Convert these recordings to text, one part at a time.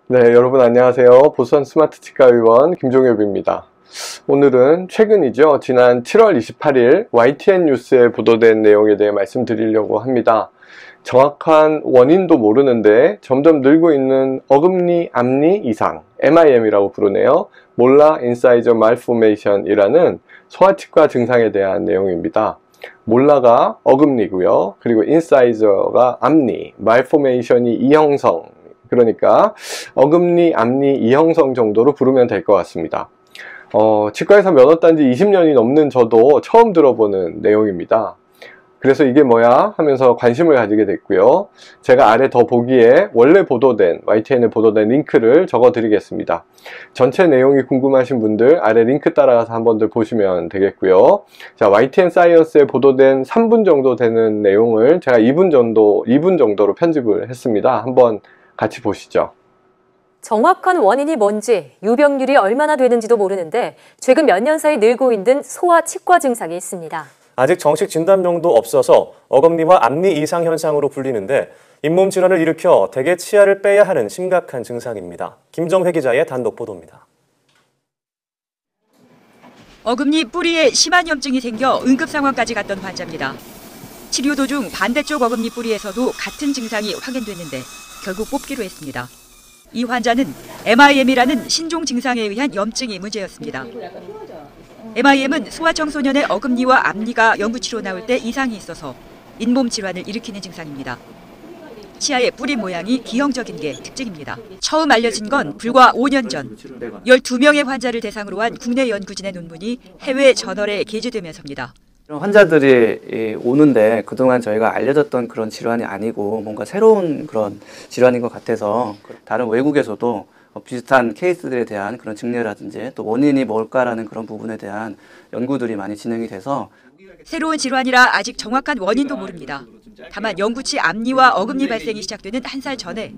네, 여러분 안녕하세요. 보선 스마트 치과의원 김종엽입니다. 오늘은 최근이죠. 지난 7월 28일 YTN 뉴스에 보도된 내용에 대해 말씀드리려고 합니다. 정확한 원인도 모르는데 점점 늘고 있는 어금니 앞니 이상, MIM이라고 부르네요. 몰라 인사이저 말포메이션이라는 소아치과 증상에 대한 내용입니다. 몰라가 어금니고요. 그리고 인사이저가 앞니, 말포메이션이 이형성, 그러니까 어금니, 앞니, 이형성 정도로 부르면 될 것 같습니다. 치과에서 면허 딴 지 20년이 넘는 저도 처음 들어보는 내용입니다. 그래서 이게 뭐야 하면서 관심을 가지게 됐고요. 제가 아래 더 보기에 원래 보도된, YTN에 보도된 링크를 적어 드리겠습니다. 전체 내용이 궁금하신 분들 아래 링크 따라가서 한번들 보시면 되겠고요. 자, YTN 사이언스에 보도된 3분 정도 되는 내용을 제가 2분 정도로 편집을 했습니다. 한번 같이 보시죠. 정확한 원인이 뭔지, 유병률이 얼마나 되는지도 모르는데 최근 몇 년 사이 늘고 있는 소아 치과 증상이 있습니다. 아직 정식 진단명도 없어서 어금니와 앞니 이상 현상으로 불리는데 잇몸 질환을 일으켜 대개 치아를 빼야 하는 심각한 증상입니다. 김정회 기자의 단독 보도입니다. 어금니 뿌리에 심한 염증이 생겨 응급 상황까지 갔던 환자입니다. 치료 도중 반대쪽 어금니 뿌리에서도 같은 증상이 확인됐는데 결국 뽑기로 했습니다. 이 환자는 MIM이라는 신종 증상에 의한 염증이 문제였습니다. MIM은 소아청소년의 어금니와 앞니가 연구치로 나올 때 이상이 있어서 잇몸 질환을 일으키는 증상입니다. 치아의 뿌리 모양이 기형적인 게 특징입니다. 처음 알려진 건 불과 5년 전 12명의 환자를 대상으로 한 국내 연구진의 논문이 해외 저널에 게재되면서입니다. 이런 환자들이 오는데 그동안 저희가 알려졌던 그런 질환이 아니고 뭔가 새로운 그런 질환인 것 같아서 다른 외국에서도 비슷한 케이스들에 대한 그런 증례라든지 또 원인이 뭘까라는 그런 부분에 대한 연구들이 많이 진행이 돼서 새로운 질환이라 아직 정확한 원인도 모릅니다. 다만 영구치 앞니와 어금니 발생이 시작되는 한 살 전에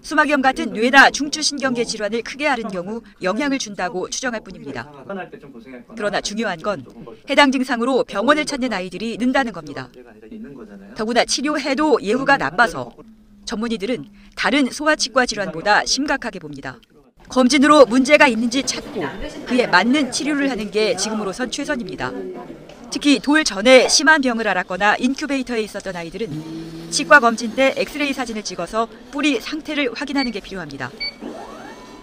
수막염 같은 뇌나 중추신경계 질환을 크게 앓은 경우 영향을 준다고 추정할 뿐입니다. 그러나 중요한 건 해당 증상으로 병원을 찾는 아이들이 는다는 겁니다. 더구나 치료해도 예후가 나빠서 전문의들은 다른 소아치과 질환보다 심각하게 봅니다. 검진으로 문제가 있는지 찾고 그에 맞는 치료를 하는 게 지금으로선 최선입니다. 특히 돌 전에 심한 병을 앓았거나 인큐베이터에 있었던 아이들은 치과 검진 때 엑스레이 사진을 찍어서 뿌리 상태를 확인하는 게 필요합니다.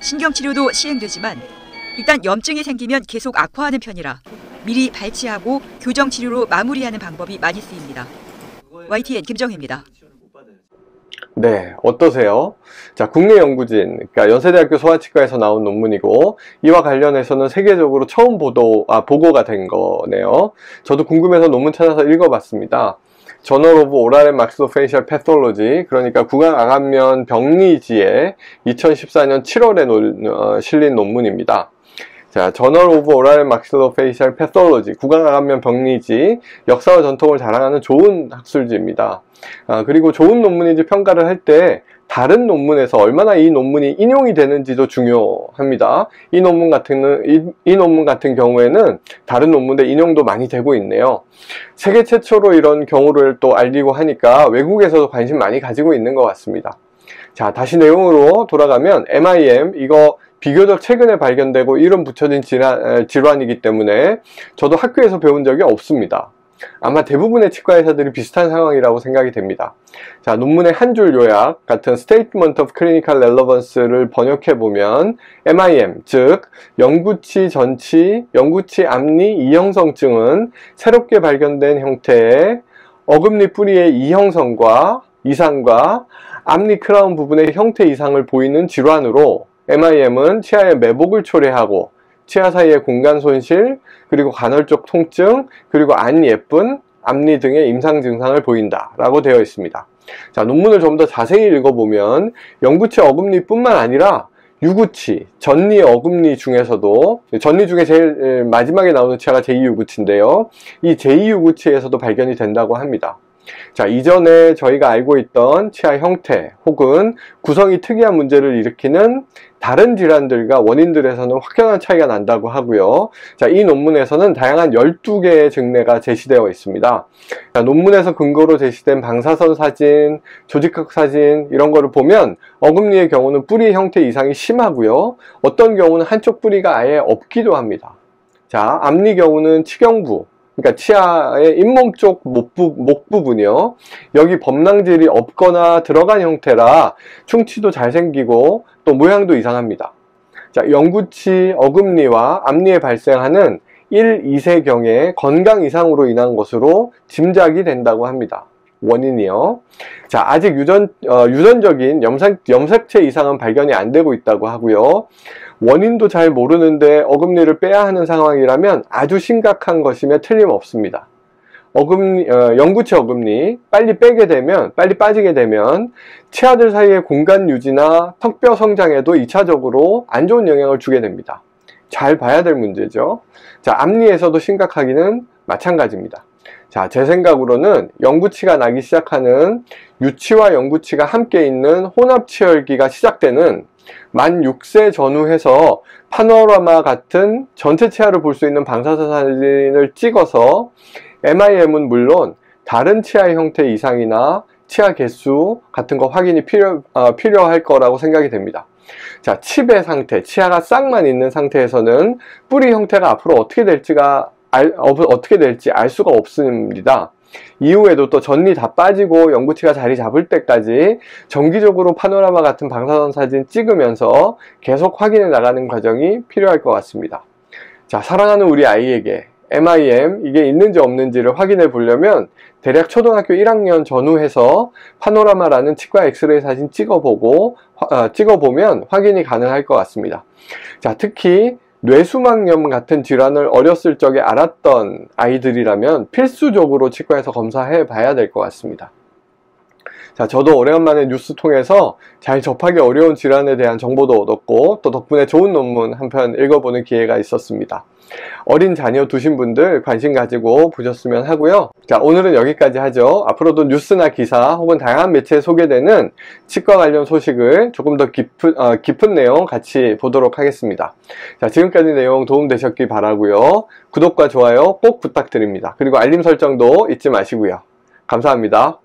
신경치료도 시행되지만 일단 염증이 생기면 계속 악화하는 편이라 미리 발치하고 교정치료로 마무리하는 방법이 많이 쓰입니다. YTN 김정혜입니다. 네, 어떠세요? 자, 국내 연구진, 그러니까 연세대학교 소아치과에서 나온 논문이고 이와 관련해서는 세계적으로 처음 보고가 된 거네요. 저도 궁금해서 논문 찾아서 읽어봤습니다. 저널 오브 오랄 앤 막시로페이셜 패솔로지, 그러니까 구강암면 병리지에 2014년 7월에 실린 논문입니다. 자, 저널 오브 오랄 앤 막시로페이셜 패솔로지, 구강암면 병리지, 역사와 전통을 자랑하는 좋은 학술지입니다. 그리고 좋은 논문인지 평가를 할 때 다른 논문에서 얼마나 이 논문이 인용이 되는지도 중요합니다. 이 논문 같은 경우에는 다른 논문에 인용도 많이 되고 있네요. 세계 최초로 이런 경우를 또 알리고 하니까 외국에서도 관심 많이 가지고 있는 것 같습니다. 자, 다시 내용으로 돌아가면 MIM, 이거 비교적 최근에 발견되고 이름 붙여진 질환이기 때문에 저도 학교에서 배운 적이 없습니다. 아마 대부분의 치과 의사들이 비슷한 상황이라고 생각이 됩니다. 자, 논문의 한 줄 요약 같은 Statement of Clinical Relevance를 번역해보면 MIM, 즉 영구치 전치, 영구치 앞니 이형성증은 새롭게 발견된 형태의 어금니 뿌리의 이형성과 이상과 앞니 크라운 부분의 형태 이상을 보이는 질환으로 MIM은 치아의 매복을 초래하고 치아 사이의 공간 손실, 그리고 간헐적 통증, 그리고 안 예쁜 앞니 등의 임상 증상을 보인다라고 되어 있습니다. 자, 논문을 좀 더 자세히 읽어보면 영구치 어금니뿐만 아니라 유구치, 전니 어금니 중에서도, 전니 중에 제일 마지막에 나오는 치아가 제2유구치인데요. 이 제2유구치에서도 발견이 된다고 합니다. 자, 이전에 저희가 알고 있던 치아 형태 혹은 구성이 특이한 문제를 일으키는 다른 질환들과 원인들에서는 확연한 차이가 난다고 하고요. 자, 이 논문에서는 다양한 12개의 증례가 제시되어 있습니다. 자, 논문에서 근거로 제시된 방사선 사진, 조직학 사진 이런 거를 보면 어금니의 경우는 뿌리 형태 이상이 심하고요. 어떤 경우는 한쪽 뿌리가 아예 없기도 합니다. 자, 앞니 경우는 치경부, 그러니까 치아의 잇몸 쪽 목 부분이요. 여기 범랑질이 없거나 들어간 형태라 충치도 잘 생기고 또 모양도 이상합니다. 자, 영구치, 어금니와 앞니에 발생하는 1, 2세경의 건강 이상으로 인한 것으로 짐작이 된다고 합니다. 원인이요. 자, 아직 유전적인 염색체 이상은 발견이 안 되고 있다고 하고요. 원인도 잘 모르는데 어금니를 빼야 하는 상황이라면 아주 심각한 것이며 틀림없습니다. 영구치 어금니 빨리 빠지게 되면 치아들 사이의 공간 유지나 턱뼈 성장에도 2차적으로 안 좋은 영향을 주게 됩니다. 잘 봐야 될 문제죠. 자, 앞니에서도 심각하기는 마찬가지입니다. 자, 제 생각으로는 영구치가 나기 시작하는 유치와 영구치가 함께 있는 혼합치열기가 시작되는 만 6세 전후해서 파노라마 같은 전체 치아를 볼 수 있는 방사선 사진을 찍어서 MIM은 물론 다른 치아의 형태 이상이나 치아 개수 같은 거 확인이 필요할 거라고 생각이 됩니다. 자, 칩의 상태, 치아가 싹만 있는 상태에서는 뿌리 형태가 앞으로 어떻게 될지 알 수가 없습니다. 이후에도 또 전리 다 빠지고 영구치가 자리 잡을 때까지 정기적으로 파노라마 같은 방사선 사진 찍으면서 계속 확인해 나가는 과정이 필요할 것 같습니다. 자, 사랑하는 우리 아이에게 MIM 이게 있는지 없는지를 확인해 보려면 대략 초등학교 1학년 전후해서 파노라마라는 치과 엑스레이 사진 찍어보면 확인이 가능할 것 같습니다. 자, 특히 뇌수막염 같은 질환을 어렸을 적에 알았던 아이들이라면 필수적으로 치과에서 검사해 봐야 될 것 같습니다. 자, 저도 오래간만에 뉴스 통해서 잘 접하기 어려운 질환에 대한 정보도 얻었고 또 덕분에 좋은 논문 한 편 읽어보는 기회가 있었습니다. 어린 자녀 두신 분들 관심 가지고 보셨으면 하고요. 자, 오늘은 여기까지 하죠. 앞으로도 뉴스나 기사 혹은 다양한 매체에 소개되는 치과 관련 소식을 조금 더 깊은 내용 같이 보도록 하겠습니다. 자, 지금까지 내용 도움되셨길 바라고요. 구독과 좋아요 꼭 부탁드립니다. 그리고 알림 설정도 잊지 마시고요. 감사합니다.